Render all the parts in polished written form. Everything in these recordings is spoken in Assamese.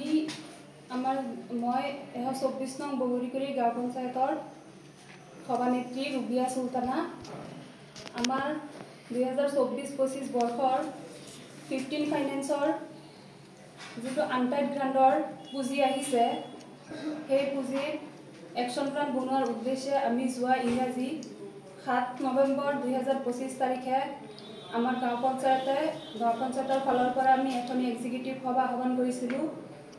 আজি আমাৰ মই ২৪ নং বগৰীকুৰি গাঁও পঞ্চায়তৰ সভানেত্ৰী ৰুবিয়া চুলতানা আমাৰ ২০২৪-২৫ বৰ্ষৰ 15 ফাইনেন্সৰ যিটো আনটাইড গ্ৰান্টৰ পুঁজি আহিছে সেই পুঁজিৰ একশ্যন প্লান বনোৱাৰ উদ্দেশ্যে আমি যোৱা ইংৰাজী ৭ নৱেম্বৰ ২০২৫ তাৰিখে আমাৰ গাঁও পঞ্চায়তৰ ফালৰ পৰা আমি এখন এক্সিকিউটিভ সভা আহ্বান কৰিছিলোঁ।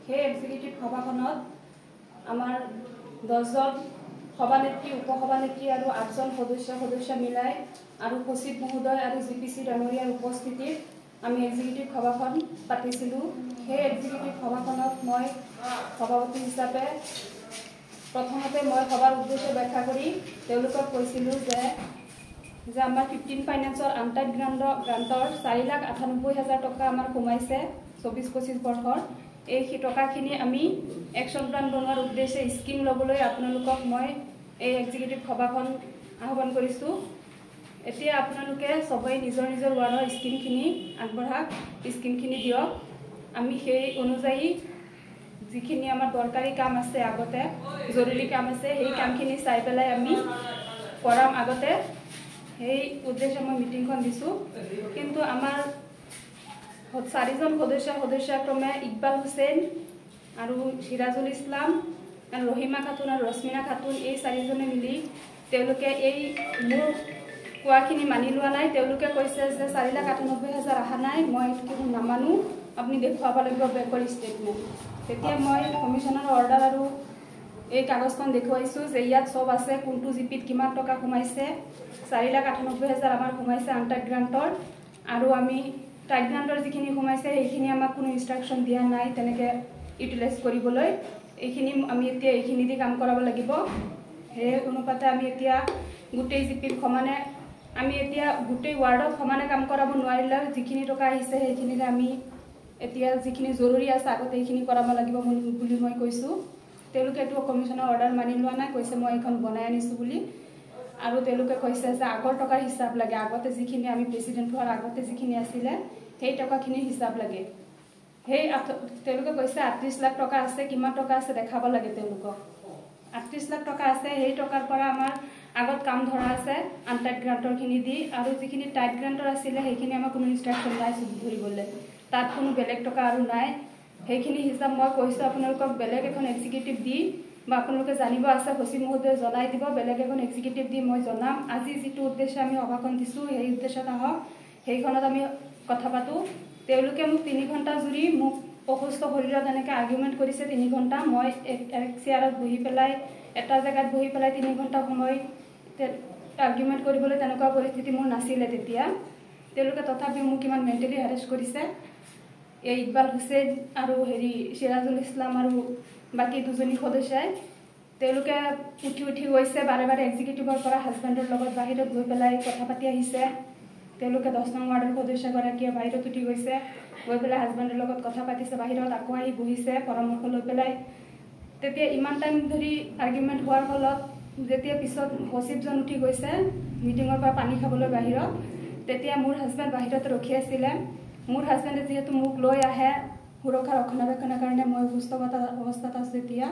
সেই এক্সিকিউটিভ সভাখনত আমাৰ 10জন সভানেত্ৰী উপসভানেত্ৰী আৰু 8জন সদস্য মিলাই আৰু সচিব মহোদয় আৰু জিপিচি ডাঙৰীয়াৰ উপস্থিতিত আমি এক্সিকিউটিভ সভাখন পাতিছিলোঁ। সেই এক্সিকিউটিভ সভাখনত মই সভাপতি হিচাপে প্ৰথমতে মই সভাৰ উদ্দেশ্য ব্যাখ্যা কৰি তেওঁলোকক কৈছিলোঁ যে আমাৰ 15 ফাইনেন্সৰ আনটাইড গ্ৰান্টৰ 4,98,000 টকা আমাৰ সোমাইছে 24-25 বৰ্ষৰ। এই টকাখিনি আমি একশ্যন প্লান বনোৱাৰ উদ্দেশ্যে স্কিম ল'বলৈ আপোনালোকক মই এই এক্সিকিউটিভ সভাখন আহ্বান কৰিছোঁ। এতিয়া আপোনালোকে সবেই নিজৰ ৱাৰ্ডৰ স্কিমখিনি আগবঢ়াওক, স্কিমখিনি দিয়ক। আমি সেই অনুযায়ী যিখিনি আমাৰ দৰকাৰী কাম আছে, আগতে জৰুৰী কাম আছে, সেই কামখিনি চাই পেলাই আমি কৰাম আগতে। সেই উদ্দেশ্যে মই মিটিংখন দিছোঁ। কিন্তু আমাৰ 4জন সদস্যক্ৰমে ইকবাল হুছেইন আৰু সিৰাজুল ইছলাম আৰু ৰহিমা খাতুন আৰু ৰশ্মিনা খাতুন এই 4জনে মিলি তেওঁলোকে এই মোৰ কোৱাখিনি মানি লোৱা নাই। তেওঁলোকে কৈছে যে 4,98,000 অহা নাই, মই এইটো নামানো, আপুনি দেখুৱাব লাগিব বেংকৰ ষ্টেটমেণ্ট। তেতিয়া মই কমিশ্যনাৰৰ অৰ্ডাৰ আৰু এই কাগজখন দেখুৱাইছোঁ যে ইয়াত চব আছে, কোনটো জিপিত কিমান টকা সোমাইছে। 4,98,000 আমাৰ সোমাইছে আনটাইড গ্ৰান্টৰ, আৰু আমি টাইড গ্ৰান্টৰ যিখিনি সোমাইছে সেইখিনি আমাক কোনো ইনষ্ট্ৰাকশ্যন দিয়া নাই তেনেকৈ ইউটিলাইজ কৰিবলৈ। এইখিনি আমি এতিয়া এইখিনি দি কাম কৰাব লাগিব। সেই অনুপাতে আমি এতিয়া গোটেই জিপিত সমানে, আমি এতিয়া গোটেই ৱাৰ্ডত সমানে কাম কৰাব নোৱাৰিলেও যিখিনি টকা আহিছে সেইখিনিৰে আমি এতিয়া যিখিনি জৰুৰী আছে আগতে এইখিনি কৰাব লাগিব বুলি মই কৈছোঁ। তেওঁলোকে এইটো কমিশ্যনৰ অৰ্ডাৰ মানি লোৱা নাই, কৈছে মই এইখন বনাই আনিছোঁ বুলি। আৰু তেওঁলোকে কৈছে যে আগৰ টকাৰ হিচাপ লাগে, আগতে যিখিনি আমি প্ৰেচিডেণ্ট হোৱাৰ আগতে যিখিনি আছিলে সেই টকাখিনিৰ হিচাপ লাগে। সেই তেওঁলোকে কৈছে 38 লাখ টকা আছে, কিমান টকা আছে দেখাব লাগে তেওঁলোকক। 38 লাখ টকা আছে, সেই টকাৰ পৰা আমাৰ আগত কাম ধৰা আছে আনটাইড গ্ৰান্টৰখিনি দি, আৰু যিখিনি টাইড গ্ৰান্টৰ আছিলে সেইখিনি আমাৰ কোনো ইনষ্ট্ৰাকশ্যন নাই ধৰিবলৈ, তাত কোনো বেলেগ টকা আৰু নাই। সেইখিনি হিচাপ মই কৈছোঁ আপোনালোকক বেলেগ এখন এক্সিকিউটিভ দি, বা আপোনালোকে জানিব আছে সচিব মহোদয়ে জনাই দিব, বেলেগ এখন এক্সিকিউটিভ দি মই জনাম। আজি যিটো উদ্দেশ্যে আমি সভাখন দিছোঁ সেই উদ্দেশ্যত আহক, সেইখনত আমি কথা পাতোঁ। তেওঁলোকে মোক 3 ঘণ্টা জুৰি মোক অসুস্থ শৰীৰত এনেকৈ আৰ্গুমেণ্ট কৰিছে 3 ঘণ্টা। মই এক চেয়াৰত বহি পেলাই, এটা জেগাত বহি পেলাই 3 ঘণ্টা সময় আৰ্গুমেণ্ট কৰিবলৈ তেনেকুৱা পৰিস্থিতি মোৰ নাছিলে তেতিয়া। তেওঁলোকে তথাপিও মোক কিমান মেণ্টেলি হেৰেছ কৰিছে। এই ইকবাল হুছেইন আৰু সিৰাজুল ইছলাম আৰু বাকী 2জনী সদস্যাই তেওঁলোকে উঠি গৈছে বাৰে এক্সিকিউটিভৰ পৰা হাজবেণ্ডৰ লগত বাহিৰত গৈ পেলাই কথা পাতি আহিছে। তেওঁলোকে 10 নং ৱাৰ্ডৰ সদস্যগৰাকীয়ে বাহিৰত উঠি গৈছে, গৈ পেলাই হাজবেণ্ডৰ লগত কথা পাতিছে বাহিৰত, আকৌ আহি বহিছে পৰামৰ্শ লৈ পেলাই। তেতিয়া ইমান টাইম ধৰি আৰ্গুমেণ্ট হোৱাৰ ফলত যেতিয়া পিছত সচিবজন উঠি গৈছে মিটিঙৰ পৰা পানী খাবলৈ বাহিৰত, তেতিয়া মোৰ হাজবেণ্ড বাহিৰতে ৰখি আছিলে। মোৰ হাজবেণ্ডে যিহেতু মোক লৈ আহে সুৰক্ষাৰ ৰক্ষণাবেক্ষণৰ কাৰণে, মই অসুস্থ অৱস্থাত আছোঁ এতিয়া।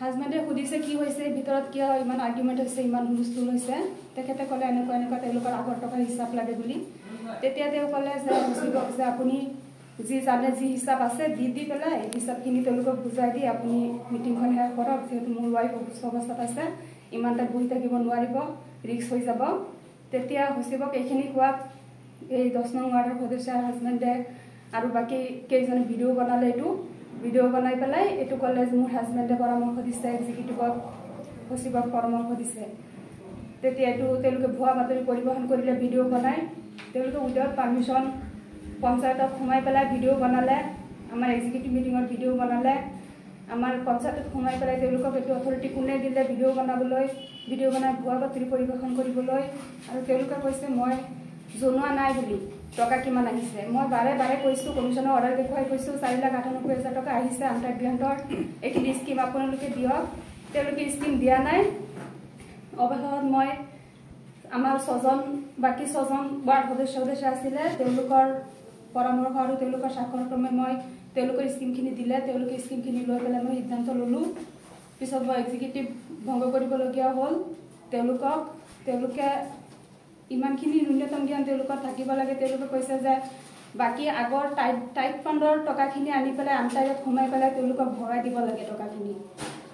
হাজবেণ্ডে সুধিছে কি হৈছে, ভিতৰত কিয় ইমান আৰ্গুমেণ্ট হৈছে, ইমান হুলস্থুল হৈছে। তেখেতে ক'লে এনেকুৱা তেওঁলোকৰ আগৰ টকাৰ হিচাপ লাগে বুলি। তেতিয়া তেওঁ ক'লে যে সচিবক যে আপুনি যি জানে যি হিচাপ আছে দি পেলাই হিচাপখিনি তেওঁলোকক বুজাই দি আপুনি মিটিংখন শেষ কৰক, যিহেতু মোৰ ৱাইফ অসুস্থ অৱস্থাত আছে, ইমান টাইম বহি থাকিব নোৱাৰিব, ৰিস্ক হৈ যাব। তেতিয়া সচিবক এইখিনি কোৱাত এই 10 নং ৱাৰ্ডৰ সদস্যৰ হাজবেণ্ডে আৰু বাকী কেইজনে ভিডিঅ' বনালে, এইটো ভিডিঅ' বনাই পেলাই এইটো ক'লে যে মোৰ হাজবেণ্ডে পৰামৰ্শ দিছে, এক্সিকিউটিভক সচিবক পৰামৰ্শ দিছে। তেতিয়া এইটো তেওঁলোকে ভুৱা বাতৰি পৰিবহণ কৰিলে ভিডিঅ' বনাই। তেওঁলোকে উইদাউট পাৰ্মিশ্যন পঞ্চায়তত সোমাই পেলাই ভিডিঅ' বনালে, আমাৰ এক্সিকিউটিভ মিটিঙৰ ভিডিঅ' বনালে। আমাৰ পঞ্চায়তত সোমাই পেলাই তেওঁলোকক এইটো অথৰিটি কোনে দিলে ভিডিঅ' বনাবলৈ, ভিডিঅ' বনাই ভুৱা বাতৰি পৰিৱেশন কৰিবলৈ। আৰু তেওঁলোকে কৈছে মই জনোৱা নাই বুলি টকা কিমান আহিছে। মই বাৰে কৈছোঁ, কমিশ্যনৰ অৰ্ডাৰ দেখুৱাই কৈছোঁ 4,98,000 টকা আহিছে আনটাইড গ্ৰান্টৰ, এইখিনি স্কিম আপোনালোকে দিয়ক। তেওঁলোকে স্কিম দিয়া নাই। অৱশেষত মই আমাৰ বাকী 6জন ৱাৰ্ড সদস্য আছিলে, তেওঁলোকৰ পৰামৰ্শ আৰু তেওঁলোকৰ স্বাক্ষৰক্ৰমে মই তেওঁলোকৰ স্কিমখিনি দিলে তেওঁলোকে স্কিমখিনি লৈ পেলাই মই সিদ্ধান্ত ল'লোঁ পিছত মই এক্সিকিউটিভ ভংগ কৰিবলগীয়া হ'ল তেওঁলোকে ইমানখিনি ন্যূনতম জ্ঞান তেওঁলোকৰ থাকিব লাগে তেওঁলোকে কৈছে যে বাকী আগৰ টাইট ফাণ্ডৰ টকাখিনি আনি পেলাই আনটাইডত সোমাই পেলাই তেওঁলোকক ভৰাই দিব লাগে টকাখিনি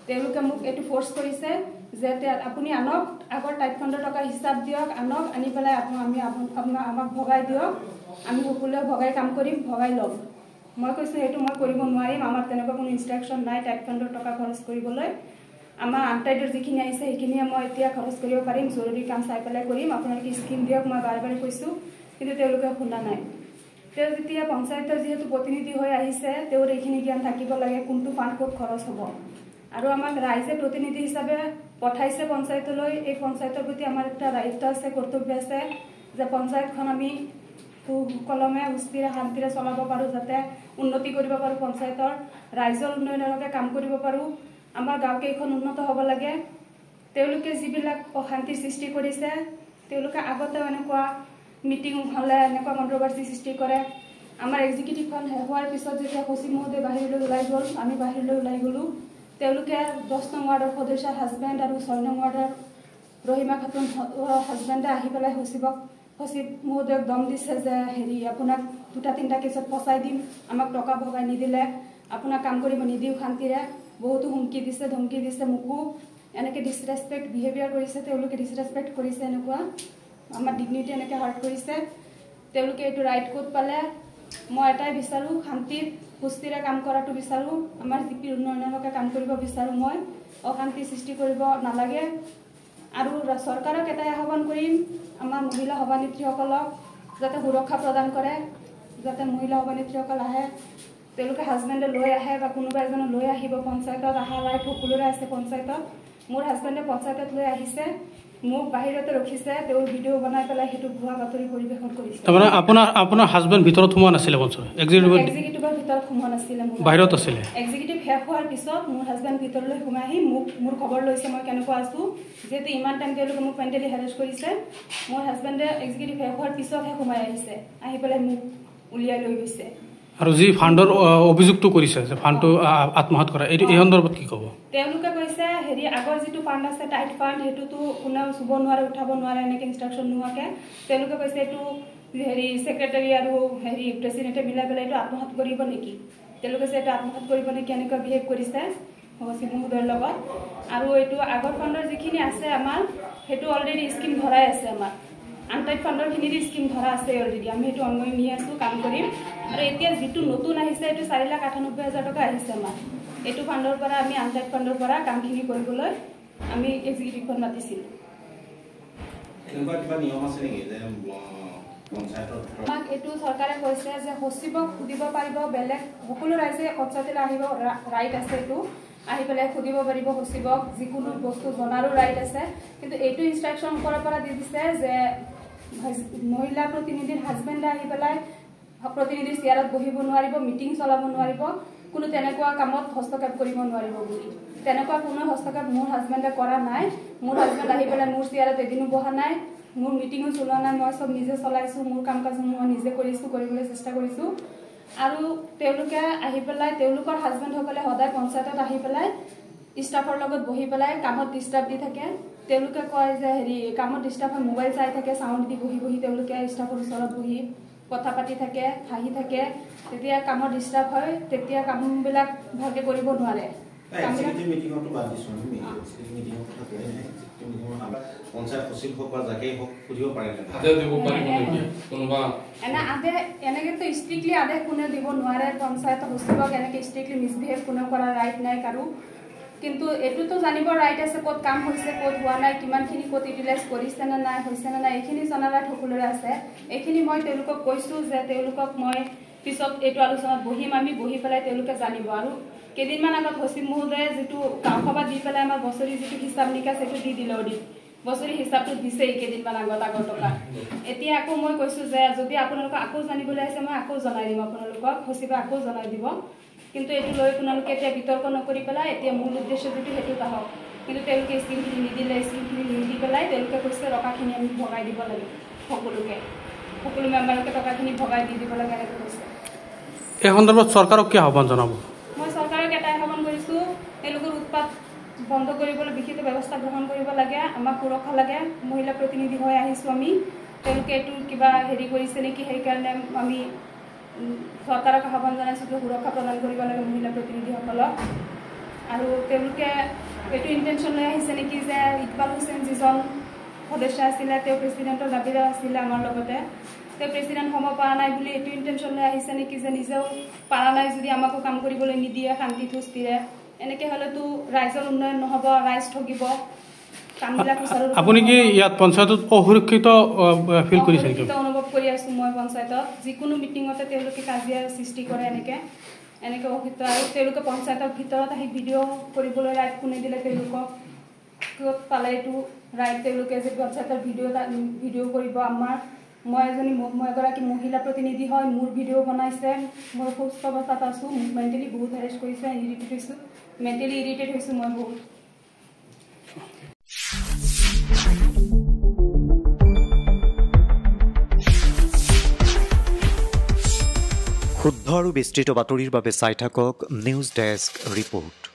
তেওঁলোকে মোক এইটো ফ'ৰ্চ কৰিছে যে আপুনি আনক আগৰ টাইট ফাণ্ডৰ টকাৰ হিচাপ দিয়ক আনক আনি পেলাই আমাক ভগাই দিয়ক আমি সকলোৱে ভগাই কাম কৰিম ভগাই ল'ম মই কৈছোঁ সেইটো মই কৰিব নোৱাৰিম আমাৰ তেনেকুৱা কোনো ইনষ্ট্ৰাকশ্যন নাই টাইট ফাণ্ডৰ টকা খৰচ কৰিবলৈ আমাৰ আনটাইডৰ যিখিনি আহিছে সেইখিনিয়ে মই এতিয়া খৰচ কৰিব পাৰিম জৰুৰী কাম চাই পেলাই কৰিম আপোনালোকে স্কিম দিয়ক মই বাৰে বাৰে কৈছোঁ কিন্তু তেওঁলোকে শুনা নাই তেওঁ যেতিয়া পঞ্চায়তৰ যিহেতু প্ৰতিনিধি হৈ আহিছে তেওঁৰ এইখিনি জ্ঞান থাকিব লাগে কোনটো ফাণ্ড ক'ত খৰচ হ'ব আৰু আমাক ৰাইজে প্ৰতিনিধি হিচাপে পঠাইছে পঞ্চায়তলৈ এই পঞ্চায়তৰ প্ৰতি আমাৰ এটা দায়িত্ব আছে কৰ্তব্য আছে যে পঞ্চায়তখন আমি সুকলমে সুস্থিৰে শান্তিৰে চলাব পাৰোঁ যাতে উন্নতি কৰিব পাৰোঁ পঞ্চায়তৰ ৰাইজৰ উন্নয়নৰ বাবে কাম কৰিব পাৰোঁ আমাৰ গাঁওকেইখন উন্নত হ'ব লাগে তেওঁলোকে যিবিলাক অশান্তিৰ সৃষ্টি কৰিছে তেওঁলোকে আগতেও এনেকুৱা মিটিং হ'লে এনেকুৱা কণ্ট্ৰভাৰ্চি সৃষ্টি কৰে আমাৰ এক্সিকিউটিভখন শেষ হোৱাৰ পিছত যেতিয়া সচিব মহোদয় বাহিৰলৈ ওলাই গ'ল আমি বাহিৰলৈ ওলাই গ'লোঁ তেওঁলোকে 10 নং ৱাৰ্ডৰ সদস্যৰ হাজবেণ্ড আৰু 6 নং ৱাৰ্ডৰ ৰহিমা খাতুন হাজবেণ্ডে আহি পেলাই সচিব মহোদয়ক দম দিছে যে আপোনাক 2-3টা কেছত ফচাই দিম আমাক টকা ভগাই নিদিলে আপোনাক কাম কৰিব নিদিওঁ শান্তিৰে বহুতো হুমকি দিছে ধমকি দিছে মোকো এনেকৈ ডিছৰেছপেক্ট বিহেভিয়াৰ কৰিছে তেওঁলোকে ডিছৰেছপেক্ট কৰিছে এনেকুৱা আমাৰ ডিগনিটি এনেকৈ হাৰ্ট কৰিছে তেওঁলোকে এইটো ৰাইট ক'ত পালে মই এটাই বিচাৰোঁ শান্তিত সুস্থিৰে কাম কৰাটো বিচাৰোঁ আমাৰ জিপিৰ উন্নয়নৰ বাবে কাম কৰিব বিচাৰোঁ মই অশান্তি সৃষ্টি কৰিব নালাগে আৰু চৰকাৰক এটাই আহ্বান কৰিম আমাৰ মহিলা সভানেত্ৰীসকলক যাতে সুৰক্ষা প্ৰদান কৰে যাতে মহিলা সভানেত্ৰীসকল আহে তেওঁলোকে হাজবেণ্ডে লৈ আহে বা কোনোবা এজনে লৈ আহিব পঞ্চায়তত অহা ৰাইট সকলোৰে আছে পঞ্চায়তত মোৰ হাজবেণ্ডে পঞ্চায়তত লৈ আহিছে মোক বাহিৰতে ৰখিছে তেওঁৰ ভিডিঅ' বনাই পেলাই সেইটো ভুৱা বাতৰি পৰিৱেশন কৰিছে তাৰমানে আপোনাৰ হাজবেণ্ড ভিতৰত সোমোৱা নাছিলে পঞ্চায়ত এক্সিকিউটিভৰ ভিতৰত সোমোৱা নাছিলে বাহিৰত আছিলে এক্সিকিউটিভ শেষ হোৱাৰ পিছত মোৰ হাজবেণ্ড ভিতৰলৈ সোমাই আহি মোৰ খবৰ লৈছে মই কেনেকুৱা আছোঁ যিহেতু ইমান টাইম তেওঁলোকে মোক মেণ্টেলি হেৰেছ কৰিছে মোৰ হাজবেণ্ডে এক্সিকিউটিভ শেষ হোৱাৰ পিছতহে সোমাই আহিছে আহি পেলাই মোক উলিয়াই লৈ গৈছে আৰু যি ফাণ্ডৰ অভিযোগটো কৰিছে যে ফাণ্ডটো আত্মসাৎ কৰা এই সন্দৰ্ভত কি ক'ব তেওঁলোকে কৈছে আগৰ যিটো ফাণ্ড আছে টাইট ফাণ্ড সেইটোতো কোনেও চুব নোৱাৰে উঠাব নোৱাৰে এনেকৈ ইনষ্ট্ৰাকশ্যন নোহোৱাকৈ তেওঁলোকে কৈছে এইটো ছেক্ৰেটাৰী আৰু প্ৰেচিডেণ্টে মিলাই পেলাই এইটো আত্মসাৎ কৰিব নেকি তেওঁলোকে কৈছে এইটো আত্মসাৎ কৰিব নেকি এনেকুৱা বিহেভ কৰিছে সচিব মহোদয়ৰ লগত আৰু এইটো আগৰ ফাণ্ডৰ যিখিনি আছে আমাৰ সেইটো অলৰেডি স্কিম ধৰাই আছে আমাৰ আনটাইড ফাণ্ডৰখিনিৰ স্কিম ধৰা আছে অলৰেডি আমি সেইটো অনগয়িং নি আছোঁ কাম কৰিম আৰু এতিয়া যিটো নতুন আহিছে এইটো 4,98,000 টকা আহিছে আমাৰ এইটো ফাণ্ডৰ পৰা আমি আনটাইড ফাণ্ডৰ পৰা কামখিনি কৰিবলৈ আমি এক্সিকিউটিভখন মাতিছিলোঁ আমাক এইটো চৰকাৰে কৈছে যে সচিবক সুধিব পাৰিব বেলেগ সকলো ৰাইজে পঞ্চায়তলৈ আহিব ৰাইট আছে এইটো আহি পেলাই সুধিব পাৰিব সচিবক যিকোনো বস্তু জনাৰো ৰাইট আছে কিন্তু এইটো ইনষ্ট্ৰাকশ্যন ওপৰৰ পৰা দি দিছে যে মহিলা প্ৰতিনিধিৰ হাজবেণ্ডে আহি পেলাই প্ৰতিনিধিৰ চেয়াৰত বহিব নোৱাৰিব মিটিং চলাব নোৱাৰিব কোনো তেনেকুৱা কামত হস্তক্ষেপ কৰিব নোৱাৰিব বুলি তেনেকুৱা কোনো হস্তক্ষেপ মোৰ হাজবেণ্ডে কৰা নাই মোৰ হাজবেণ্ড আহি পেলাই মোৰ চেয়াৰত এদিনো বহা নাই মোৰ মিটিঙো চলোৱা নাই মই চব নিজে চলাইছোঁ মোৰ কাম কাজ মই নিজে কৰিছোঁ কৰিবলৈ চেষ্টা কৰিছোঁ আৰু তেওঁলোকে আহি পেলাই তেওঁলোকৰ হাজবেণ্ডসকলে সদায় পঞ্চায়তত আহি পেলাই ষ্টাফৰ লগত বহি পেলাই কামত ডিষ্টাৰ্ব দি থাকে তেওঁলোকে কয় যে কামত ডিষ্টাৰ্ব হয় মোবাইল চাই থাকে চাউণ্ড দি বহি তেওঁলোকে ষ্টাফৰ ওচৰত বহি কথা পাতি থাকে হাঁহি থাকে তেতিয়া কামত ডিষ্টাৰ্ব হয় তেতিয়া কামবিলাক ভালকৈ কৰিব নোৱাৰে এনেকেতো ষ্ট্ৰিক্টলি আদেশ কোনেও দিব নোৱাৰে পঞ্চায়তৰ সচিবক এনেকৈ ষ্ট্ৰিক্টলি মিছবিহেভ কোনেও কৰাৰ ৰাইট নাই কাৰো কিন্তু এইটোতো জানিব ৰাইট আছে ক'ত কাম হৈছে ক'ত হোৱা নাই কিমানখিনি ক'ত ইউটিলাইজ কৰিছে নে নাই হৈছে নে নাই এইখিনি জনাৰ ৰাইট সকলোৰে আছে এইখিনি মই তেওঁলোকক কৈছোঁ যে তেওঁলোকক মই পিছত এইটো আলোচনাত বহিম আমি বহি পেলাই তেওঁলোকে জানিব আৰু কেইদিনমান আগত সচিব মহোদয়ে যিটো গাঁও সভা দি পেলাই আমাৰ বছৰি যিটো হিচাপ নিকাচ সেইটো দি দিলে অডিট বছৰি হিচাপটো দিছেই কেইদিনমান আগৰ টকা এতিয়া আকৌ মই কৈছোঁ যে যদি আপোনালোকক আকৌ জানিবলৈ আছে মই আকৌ জনাই দিম আপোনালোকক সচিবে আকৌ জনাই দিব কিন্তু এইটো লৈ আপোনালোকে এতিয়া বিতৰ্ক নকৰি পেলাই এতিয়া মূল উদ্দেশ্য যিটো সেইটোত আহক কিন্তু তেওঁলোকে স্কিমখিনি নিদিলে স্কিমখিনি নিদি পেলাই তেওঁলোকে কৈছে টকাখিনি আমি ভগাই দিব লাগে সকলোকে সকলো মেম্বাৰকে টকাখিনি ভগাই দি দিব লাগে এনেকৈ কৈছে। এই সন্দৰ্ভত চৰকাৰক কি আহ্বান জনাব? মই চৰকাৰক এটাই আহ্বান কৰিছোঁ, তেওঁলোকৰ উৎপাত বন্ধ কৰিবলৈ বিহিত ব্যৱস্থা গ্ৰহণ কৰিব লাগে। আমাক সুৰক্ষা লাগে, মহিলা প্ৰতিনিধি হৈ আহিছোঁ আমি। তেওঁলোকে এইটো কিবা হেৰি কৰিছে নেকি, সেইকাৰণে আমি চৰকাৰক আহ্বান জনাইছোঁ যে সুৰক্ষা প্ৰদান কৰিব লাগে মহিলা প্ৰতিনিধিসকলক। আৰু তেওঁলোকে এইটো ইণ্টেনশ্যন লৈ আহিছে নেকি যে ইকবাল হুছেইন যিজন সদস্য আছিলে, তেওঁ প্ৰেচিডেণ্টৰ দাবীদাৰ আছিলে আমাৰ লগতে, তেওঁ প্ৰেচিডেণ্ট হ'ব পৰা নাই বুলি এইটো ইণ্টেনশ্যন লৈ আহিছে নেকি যে নিজেও পৰা নাই যদি আমাকো কাম কৰিবলৈ নিদিয়ে শান্তি সুস্থিৰে। এনেকৈ হ'লেতো ৰাইজৰ উন্নয়ন নহ'ব, ৰাইজ ঠগিব, কামবিলাক সুচাৰু। আপুনি কি ইয়াত পঞ্চায়তত অসুৰক্ষিত ফিল কৰিছে নেকি? অনুভৱ কৰি আছোঁ মই পঞ্চায়তত। যিকোনো মিটিঙতে তেওঁলোকে কাজিয়াৰ সৃষ্টি কৰে এনেকৈ অসুৰক্ষিত। আৰু তেওঁলোকে পঞ্চায়তৰ ভিতৰত আহি ভিডিঅ' কৰিবলৈ ৰাইট কোনে দিলে তেওঁলোকক, ক'ত পালে এইটো ৰাইট তেওঁলোকে যে পঞ্চায়তৰ ভিডিঅ' কৰিব। মই এগৰাকী মহিলা প্ৰতিনিধি হয়, মোৰ ভিডিঅ' বনাইছে, মই সুস্থ অৱস্থাত আছোঁ, মোক মেণ্টেলি বহুত হেৰেছ কৰিছে, ইৰিটেট হৈছোঁ, মেণ্টেলি ইৰিটেট হৈছোঁ মই বহুত। শুদ্ধ আৰু বিস্তৃত বাতৰিৰ বাবে চাই থাকক নিউজ ডেস্ক ৰিপৰ্ট।